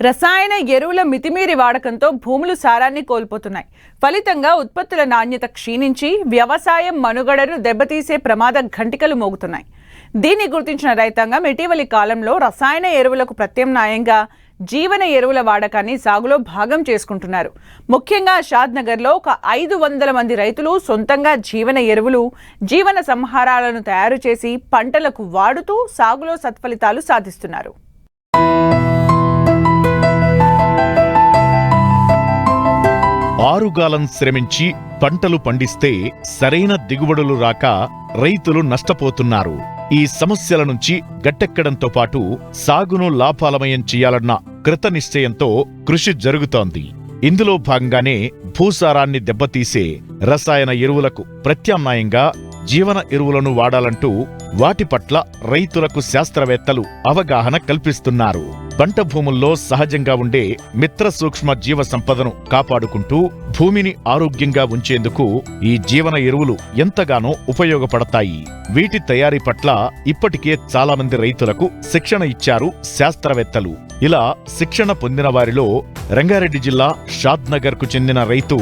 రసాయన ఎరువుల మితిమీరి వాడకంతో భూములు సారాన్ని కోల్పోతున్నాయి. ఫలితంగా ఉత్పత్తుల నాణ్యత క్షీణించి వ్యవసాయం మనుగడను దెబ్బతీసే ప్రమాద ఘంటికలు మోగుతున్నాయి. దీన్ని గుర్తించిన రైతాంగం ఇటీవలి కాలంలో రసాయన ఎరువులకు ప్రత్యామ్నాయంగా జీవన ఎరువుల వాడకాన్ని సాగులో భాగం చేసుకుంటున్నారు. ముఖ్యంగా షాద్నగర్లో ఒక 500 మంది రైతులు సొంతంగా జీవన ఎరువులు, జీవన సంహారాలను తయారు చేసి పంటలకు వాడుతూ సాగులో సత్ఫలితాలు సాధిస్తున్నారు. ఆరుగాలం శ్రమించి పంటలు పండిస్తే సరైన దిగుబడులు రాక రైతులు నష్టపోతున్నారు. ఈ సమస్యల నుంచి గట్టెక్కడంతో పాటు సాగును లాభాలమయం చేయాలన్న కృతనిశ్చయంతో కృషి జరుగుతోంది. ఇందులో భాగంగానే భూసారాన్ని దెబ్బతీసే రసాయన ఎరువులకు ప్రత్యామ్నాయంగా జీవన ఎరువులను వాడాలంటూ వాటి పట్ల రైతులకు శాస్త్రవేత్తలు అవగాహన కల్పిస్తున్నారు. పంట భూముల్లో సహజంగా ఉండే మిత్ర సూక్ష్మ జీవ సంపదను కాపాడుకుంటూ భూమిని ఆరోగ్యంగా ఉంచేందుకు ఈ జీవన ఎరువులు ఎంతగానో ఉపయోగపడతాయి. వీటి తయారీ పట్ల ఇప్పటికే చాలా మంది రైతులకు శిక్షణ ఇచ్చారు శాస్త్రవేత్తలు. ఇలా శిక్షణ పొందిన వారిలో రంగారెడ్డి జిల్లా షాద్నగర్కు చెందిన రైతు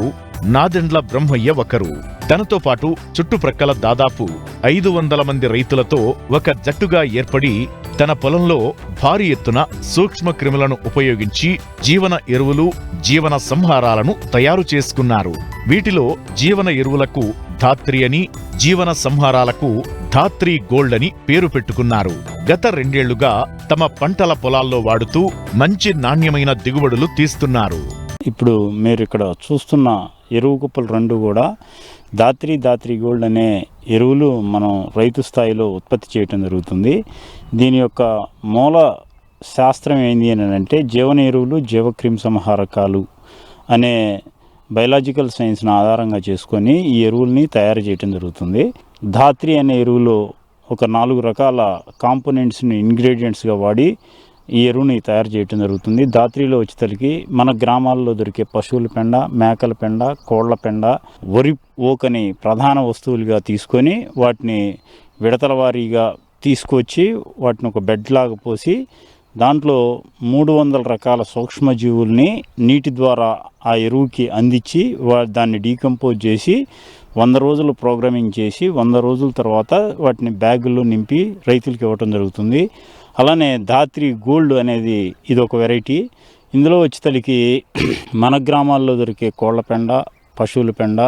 నాదెండ్ల బ్రహ్మయ్య ఒకరు. తనతో పాటు చుట్టుప్రక్కల దాదాపు 500 మంది రైతులతో ఒక జట్టుగా ఏర్పడి తన పొలంలో భారీ ఎత్తున సూక్ష్మ క్రిములను ఉపయోగించి జీవన ఎరువులు, జీవన సంహారాలను తయారు చేసుకున్నారు. వీటిలో జీవన ఎరువులకు ధాత్రి అని, జీవన సంహారాలకు ధాత్రి గోల్డ్ అని పేరు పెట్టుకున్నారు. గత 2 ఏళ్లుగా తమ పంటల పొలాల్లో వాడుతూ మంచి నాణ్యమైన దిగుబడులు తీస్తున్నారు. ఇప్పుడు మీరు ఇక్కడ చూస్తున్న ఎరువు కుప్పలు 2 కూడా ధాత్రి గోల్డ్ అనే ఎరువులు మనం రైతు స్థాయిలో ఉత్పత్తి చేయటం జరుగుతుంది. దీని యొక్క మూల శాస్త్రం ఏంది అని అంటే జీవన ఎరువులు, జీవక్రిమి సంహారకాలు అనే బయలాజికల్ సైన్స్ను ఆధారంగా చేసుకొని ఈ ఎరువుల్ని తయారు చేయటం జరుగుతుంది. ధాత్రి అనే ఎరువులో ఒక 4 రకాల కాంపోనెంట్స్ని ఇంగ్రీడియంట్స్గా వాడి ఈ ఎరువుని తయారు చేయటం జరుగుతుంది. ధాత్రిలో వచ్చేసరికి మన గ్రామాల్లో దొరికే పశువుల పెండ, మేకల పెండ, కోళ్ల పెండ, వరి ఓకని ప్రధాన వస్తువులుగా తీసుకొని వాటిని విడతల వారీగా తీసుకొచ్చి వాటిని ఒక బెడ్ లాగా పోసి దాంట్లో 300 రకాల సూక్ష్మజీవుల్ని నీటి ద్వారా ఆ ఎరువుకి అందించి దాన్ని డీకంపోజ్ చేసి 100 రోజులు ప్రోగ్రామింగ్ చేసి 100 రోజుల తర్వాత వాటిని బ్యాగుల్లో నింపి రైతులకు ఇవ్వటం జరుగుతుంది. అలానే ధాత్రి గోల్డ్ అనేది ఇది ఒక వెరైటీ. ఇందులో వచ్చేసరికి మన గ్రామాల్లో దొరికే కోళ్ల పెండ, పశువుల పెండ,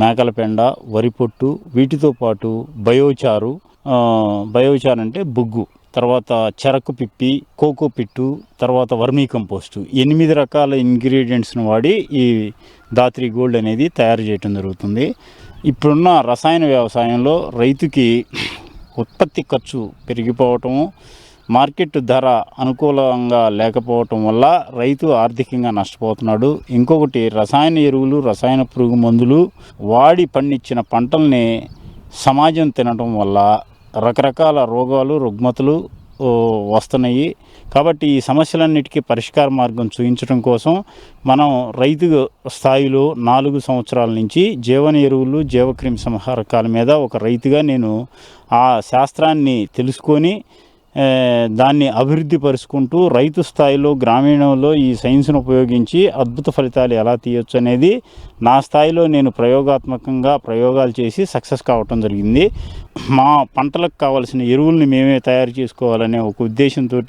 మేకల పెండ, వరి పొట్టు, వీటితో పాటు బయోచారు అంటే బొగ్గు, తర్వాత చెరకు పిప్పి, కోకో పిట్టు, తర్వాత వర్మీ కంపోస్టు, 8 రకాల ఇంగ్రీడియంట్స్ను వాడి ఈ ధాత్రి గోల్డ్ అనేది తయారు చేయటం జరుగుతుంది. ఇప్పుడున్న రసాయన వ్యవసాయంలో రైతుకి ఉత్పత్తి ఖర్చు పెరిగిపోవటము, మార్కెట్ ధర అనుకూలంగా లేకపోవటం వల్ల రైతు ఆర్థికంగా నష్టపోతున్నాడు. ఇంకొకటి రసాయన ఎరువులు, రసాయన పురుగు మందులు వాడి పండించిన పంటల్ని సమాజం తినడం వల్ల రకరకాల రోగాలు, రుగ్మతలు వస్తున్నాయి. కాబట్టి ఈ సమస్యలన్నిటికీ పరిష్కార మార్గం చూపించడం కోసం మనం రైతు స్థాయిలో 4 సంవత్సరాల నుంచి జీవన ఎరువులు, జీవక్రిమి సంహారకాల మీద ఒక రైతుగా నేను ఆ శాస్త్రాన్ని తెలుసుకొని దాన్ని అభివృద్ధి పరుచుకుంటూ రైతు స్థాయిలో గ్రామీణంలో ఈ సైన్స్ను ఉపయోగించి అద్భుత ఫలితాలు ఎలా తీయొచ్చు అనేది నా స్థాయిలో నేను ప్రయోగాత్మకంగా ప్రయోగాలు చేసి సక్సెస్ కావటం జరిగింది. మా పంటలకు కావాల్సిన ఎరువుల్ని మేమే తయారు చేసుకోవాలనే ఒక ఉద్దేశంతో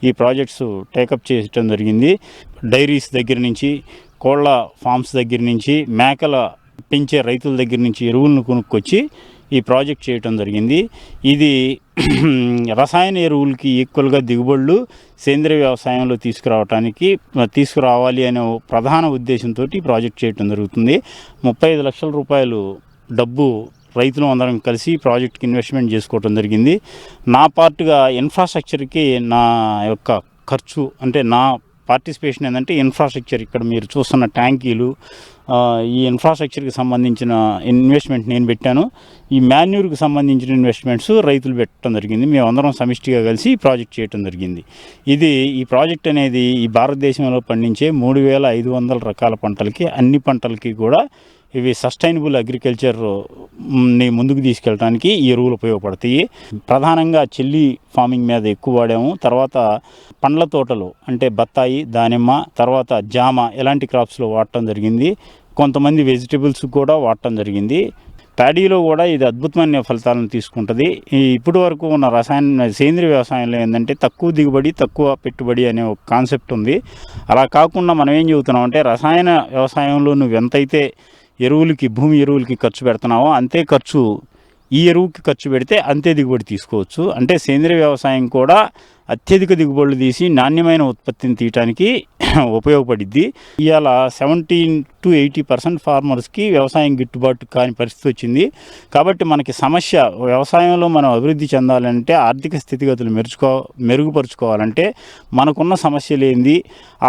ఈ ప్రాజెక్ట్స్ టేకప్ చేయటం జరిగింది. డైరీస్ దగ్గర నుంచి, కోళ్ళ ఫార్మ్స్ దగ్గర నుంచి, మేకల పెంచే రైతుల దగ్గర నుంచి ఎరువులను కొనుక్కొచ్చి ఈ ప్రాజెక్ట్ చేయటం జరిగింది. ఇది రసాయన ఎరువులకి ఈక్వల్గా దిగుబడులు సేంద్రియ వ్యవసాయంలో తీసుకురావాలి అనే ప్రధాన ఉద్దేశంతో ఈ ప్రాజెక్ట్ చేయటం జరుగుతుంది. 35 లక్షల రూపాయలు డబ్బు రైతులు అందరం కలిసి ప్రాజెక్ట్కి ఇన్వెస్ట్మెంట్ చేసుకోవటం జరిగింది. నా పార్ట్గా ఇన్ఫ్రాస్ట్రక్చర్కి నా యొక్క ఖర్చు అంటే నా పార్టిసిపేషన్ ఏంటంటే ఇన్ఫ్రాస్ట్రక్చర్, ఇక్కడ మీరు చూస్తున్న ట్యాంకీలు, ఈ ఇన్ఫ్రాస్ట్రక్చర్కి సంబంధించిన ఇన్వెస్ట్మెంట్ నేను పెట్టాను. ఈ మాన్యూర్కి సంబంధించిన ఇన్వెస్ట్మెంట్స్ రైతులు పెట్టడం జరిగింది. మేమందరం సమిష్టిగా కలిసి ఈ ప్రాజెక్ట్ చేయడం జరిగింది. ఈ ప్రాజెక్ట్ అనేది ఈ భారతదేశంలో పండించే 3500 రకాల పంటలకి, అన్ని పంటలకి కూడా ఇవి సస్టైనబుల్ అగ్రికల్చర్ని ముందుకు తీసుకెళ్ళడానికి ఈ ఎరువులు ఉపయోగపడతాయి. ప్రధానంగా చిల్లీ ఫార్మింగ్ మీద ఎక్కువ వాడాము. తర్వాత పండ్ల తోటలు అంటే బత్తాయి, దానిమ్మ, తర్వాత జామ ఇలాంటి క్రాప్స్లో వాడటం జరిగింది. కొంతమంది వెజిటబుల్స్ కూడా వాడటం జరిగింది. ప్యాడీలో కూడా ఇది అద్భుతమైన ఫలితాలను తీసుకుంటుంది. ఇప్పటి వరకు ఉన్న సేంద్రీయ వ్యవసాయంలో ఏంటంటే తక్కువ దిగుబడి తక్కువ పెట్టుబడి అనే ఒక కాన్సెప్ట్ ఉంది. అలా కాకుండా మనం ఏం చెబుతున్నాం అంటే రసాయన వ్యవసాయంలో నువ్వు ఎంతైతే భూమి ఎరువులకి ఖర్చు పెడుతున్నావో అంతే ఖర్చు ఈ ఎరువుకి ఖర్చు పెడితే అంతే దిగుబడి తీసుకోవచ్చు. అంటే సేంద్రీయ వ్యవసాయం కూడా అత్యధిక దిగుబడులు తీసి నాణ్యమైన ఉత్పత్తిని తీయటానికి ఉపయోగపడిద్ది. ఇవాళ 70-80% ఫార్మర్స్కి వ్యవసాయం గిట్టుబాటు కాని పరిస్థితి వచ్చింది. కాబట్టి మనకి సమస్య వ్యవసాయంలో మనం అభివృద్ధి చెందాలంటే ఆర్థిక స్థితిగతులు మెరుగుపరుచుకోవాలంటే మనకున్న సమస్యలు ఏంది,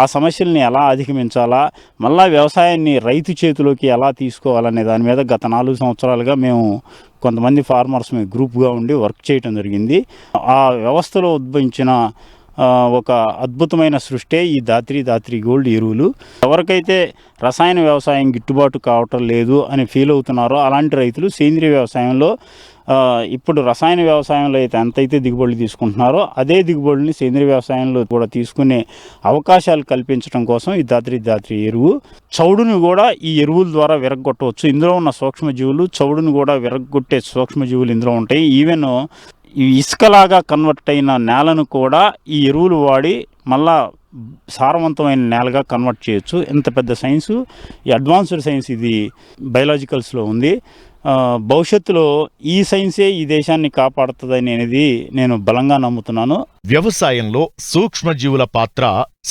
ఆ సమస్యల్ని ఎలా అధిగమించాలా, మళ్ళా వ్యవసాయాన్ని రైతు చేతిలోకి ఎలా తీసుకోవాలనే దాని మీద గత 4 సంవత్సరాలుగా మేము కొంతమంది ఫార్మర్స్ మేము గ్రూప్గా ఉండి వర్క్ చేయటం జరిగింది. ఆ వ్యవస్థలో ఉద్భవించిన ఒక అద్భుతమైన సృష్టే ఈ దాత్రి గోల్డ్ ఎరువులు. ఎవరికైతే రసాయన వ్యవసాయం గిట్టుబాటు కావటం లేదు అని ఫీల్ అవుతున్నారో అలాంటి రైతులు సేంద్రీయ వ్యవసాయంలో ఇప్పుడు రసాయన వ్యవసాయంలో అయితే ఎంతైతే దిగుబడులు తీసుకుంటున్నారో అదే దిగుబడుల్ని సేంద్రీయ వ్యవసాయంలో కూడా తీసుకునే అవకాశాలు కల్పించడం కోసం ఈ దాత్రి ఎరువు. చౌడును కూడా ఈ ఎరువుల ద్వారా విరగొట్టవచ్చు. ఇందులో ఉన్న సూక్ష్మజీవులు చౌడును కూడా విరగొట్టే సూక్ష్మజీవులు ఇందులో ఉంటాయి. ఈవెన్ ఈ ఇసుకలాగా కన్వర్ట్ అయిన నేలను కూడా ఈ ఎరువులు వాడి మళ్ళా సారవంతమైన నేలగా కన్వర్ట్ చేయొచ్చు. ఇంత పెద్ద సైన్సు, ఈ అడ్వాన్స్డ్ సైన్స్ ఇది బయలాజికల్స్లో ఉంది. భవిష్యత్తులో ఈ సైన్సే ఈ దేశాన్ని కాపాడుతుందని అనేది నేను బలంగా నమ్ముతున్నాను. వ్యవసాయంలో సూక్ష్మజీవుల పాత్ర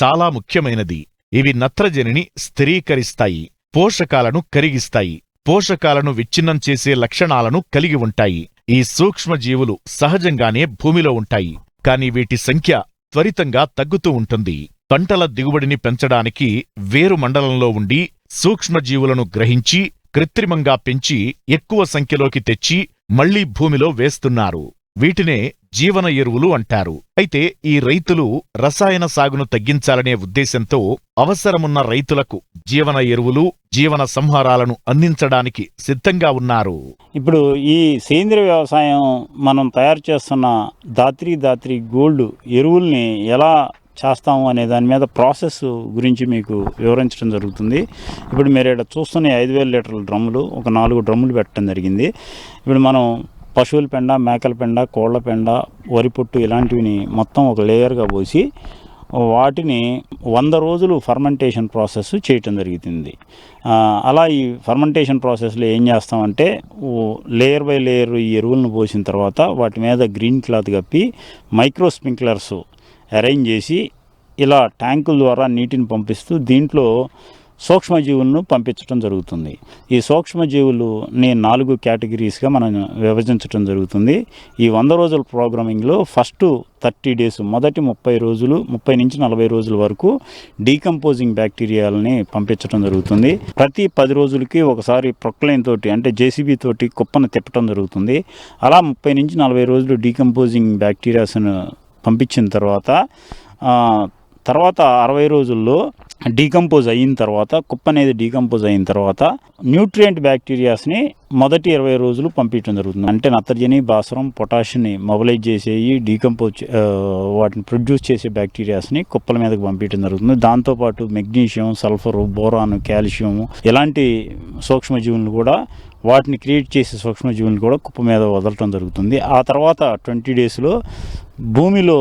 చాలా ముఖ్యమైనది. ఇవి నత్రజనిని స్థిరీకరిస్తాయి, పోషకాలను కరిగిస్తాయి, పోషకాలను విచ్ఛిన్నం చేసే లక్షణాలను కలిగి ఉంటాయి. ఈ సూక్ష్మజీవులు సహజంగానే భూమిలో ఉంటాయి, కానీ వీటి సంఖ్య త్వరితంగా తగ్గుతూ ఉంటుంది. పంటల దిగుబడిని పెంచడానికి వేరు మండలంలో ఉండి సూక్ష్మజీవులను గ్రహించి కృత్రిమంగా పెంచి ఎక్కువ సంఖ్యలోకి తెచ్చి మళ్లీ భూమిలో వేస్తున్నారు. వీటినే జీవన ఎరువులు అంటారు. అయితే ఈ రైతులు రసాయన సాగును తగ్గించాలనే ఉద్దేశంతో అవసరమున్న రైతులకు జీవన ఎరువులు, జీవన సంహారాలను అందించడానికి సిద్ధంగా ఉన్నారు. ఇప్పుడు ఈ సేంద్రియ వ్యవసాయం మనం తయారు చేస్తున్న దాత్రి గోల్డ్ ఎరువుల్ని ఎలా చేస్తాము అనే దాని మీద ప్రాసెస్ గురించి మీకు వివరించడం జరుగుతుంది. ఇప్పుడు మీరు ఇక్కడ చూస్తున్న 5000 లీటర్ల డ్రమ్ములు, ఒక 4 డ్రమ్ములు పెట్టడం జరిగింది. ఇప్పుడు మనం పశువుల పెండ, మేకల పెండ, కోళ్ల పెండ, వరి పొట్టు ఇలాంటివిని మొత్తం ఒక లేయర్గా పోసి వాటిని 100 రోజులు ఫర్మెంటేషన్ ప్రాసెస్ చేయటం జరుగుతుంది. అలా ఈ ఫర్మెంటేషన్ ప్రాసెస్లో ఏం చేస్తామంటే లేయర్ బై లేయర్ ఈ ఎరువులను పోసిన తర్వాత వాటి మీద గ్రీన్ క్లాత్ కప్పి మైక్రో స్ప్రింక్లర్స్ అరేంజ్ చేసి ఇలా ట్యాంకుల ద్వారా నీటిని పంపిస్తూ దీంట్లో సూక్ష్మజీవులను పంపించడం జరుగుతుంది. ఈ సూక్ష్మజీవులని 4 కేటగిరీస్గా మనం విభజించడం జరుగుతుంది. ఈ 100 రోజుల ప్రోగ్రామింగ్లో ఫస్ట్ 30 డేస్, మొదటి 30 రోజులు, 30 నుంచి 40 రోజుల వరకు డీకంపోజింగ్ బ్యాక్టీరియాలని పంపించడం జరుగుతుంది. ప్రతి 10 రోజులకి ఒకసారి ప్రొక్లైన్ తోటి అంటే జేసీబీ తోటి కుప్పను తిప్పడం జరుగుతుంది. అలా 30 నుంచి 40 రోజులు డీకంపోజింగ్ బ్యాక్టీరియాస్ను పంపించిన తర్వాత 60 రోజుల్లో డీకంపోజ్ అయిన తర్వాత, కుప్ప అనేది డీకంపోజ్ అయిన తర్వాత న్యూట్రియంట్ బ్యాక్టీరియాస్ని మొదటి 20 రోజులు పంపించడం జరుగుతుంది. అంటే నత్రజని, భాస్వరం, పొటాషియంని మొబిలైజ్ చేసేవి, డీకంపోజ్ వాటిని ప్రొడ్యూస్ చేసే బ్యాక్టీరియాస్ని కుప్పల మీదకి పంపించడం జరుగుతుంది. దాంతోపాటు మెగ్నీషియం, సల్ఫరు, బోరాన్, కాల్షియం ఇలాంటి సూక్ష్మజీవులను కూడా, వాటిని క్రియేట్ చేసే సూక్ష్మజీవులను కూడా కుప్ప మీద వదలటం జరుగుతుంది. ఆ తర్వాత 20 డేస్లో భూమిలో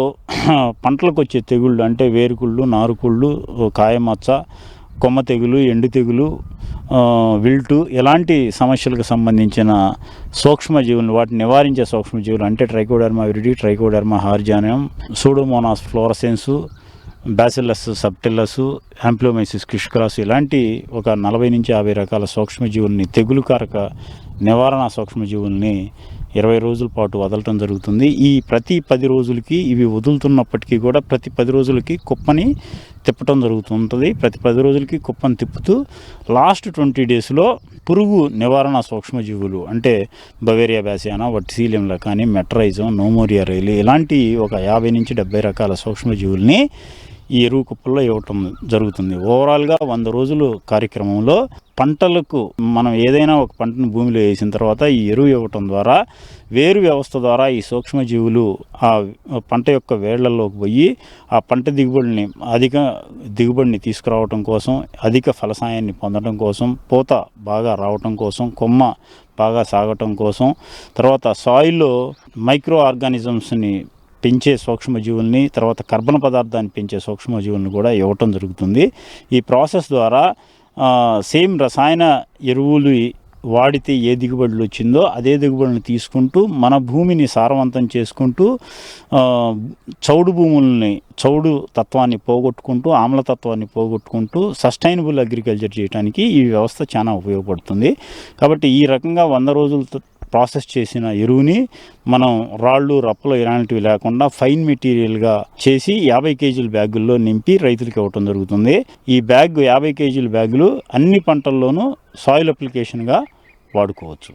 పంటలకు వచ్చే తెగుళ్ళు అంటే వేరుకుళ్ళు, నారుకుళ్ళు, కాయమచ్చ, కొమ్మ తెగులు, ఎండు తెగులు, విల్టు ఇలాంటి సమస్యలకు సంబంధించిన సూక్ష్మజీవులను, వాటిని నివారించే సూక్ష్మజీవులు అంటే Trichoderma viride, Trichoderma harzianum, Pseudomonas fluorescens, Bacillus subtilis, Ampelomyces క్రిష్క్రాస్ ఇలాంటి ఒక 40 నుంచి 50 రకాల సూక్ష్మజీవుల్ని, తెగులు కారక నివారణ సూక్ష్మజీవుల్ని 20 రోజుల పాటు వదలటం జరుగుతుంది. ఈ ప్రతి 10 రోజులకి ఇవి వదులుతున్నప్పటికీ కూడా ప్రతి 10 రోజులకి కుప్పని తిప్పటం జరుగుతుంటుంది. ప్రతి 10 రోజులకి కుప్పని తిప్పుతూ లాస్ట్ 20 డేస్లో పురుగు నివారణ సూక్ష్మజీవులు అంటే బవేరియా బ్యాసియానా, వర్టిసీలియం లకాని, మెట్రైజం, నోమోరియా రైలి ఇలాంటి ఒక 50 నుంచి 70 రకాల సూక్ష్మజీవుల్ని ఈ ఎరువు కుప్పల్లో ఇవ్వటం జరుగుతుంది. ఓవరాల్గా 100 రోజులు కార్యక్రమంలో పంటలకు మనం ఏదైనా ఒక పంటను భూమిలో వేసిన తర్వాత ఈ ఎరువు ఇవ్వటం ద్వారా వేరు వ్యవస్థ ద్వారా ఈ సూక్ష్మజీవులు ఆ పంట యొక్క వేళ్లలోకి పోయి ఆ పంట అధిక దిగుబడిని తీసుకురావటం కోసం, అధిక ఫలసాయాన్ని పొందడం కోసం, పూత బాగా రావటం కోసం, కొమ్మ బాగా సాగటం కోసం, తర్వాత సాయిల్లో మైక్రో ఆర్గానిజమ్స్ని పెంచే సూక్ష్మజీవుల్ని, తర్వాత కర్బన పదార్థాన్ని పెంచే సూక్ష్మజీవుల్ని కూడా ఇవ్వటం జరుగుతుంది. ఈ ప్రాసెస్ ద్వారా సేమ్ రసాయన ఎరువులు వాడితే ఏ దిగుబడులు వచ్చిందో అదే దిగుబడులను తీసుకుంటూ మన భూమిని సారవంతం చేసుకుంటూ చౌడు భూముల్ని చౌడు తత్వాన్ని పోగొట్టుకుంటూ ఆమ్లతత్వాన్ని పోగొట్టుకుంటూ సస్టైనబుల్ అగ్రికల్చర్ చేయడానికి ఈ వ్యవస్థ చాలా ఉపయోగపడుతుంది. కాబట్టి ఈ రకంగా 100 రోజులు ప్రాసెస్ చేసిన ఎరువుని మనం రాళ్ళు రప్పలు ఇలాంటివి లేకుండా ఫైన్ మెటీరియల్గా చేసి 50 కేజీల బ్యాగుల్లో నింపి రైతులకు ఇవ్వటం జరుగుతుంది. ఈ బ్యాగ్ 50 కేజీల బ్యాగులు అన్ని పంటల్లోనూ సాయిల్ అప్లికేషన్గా వాడుకోవచ్చు.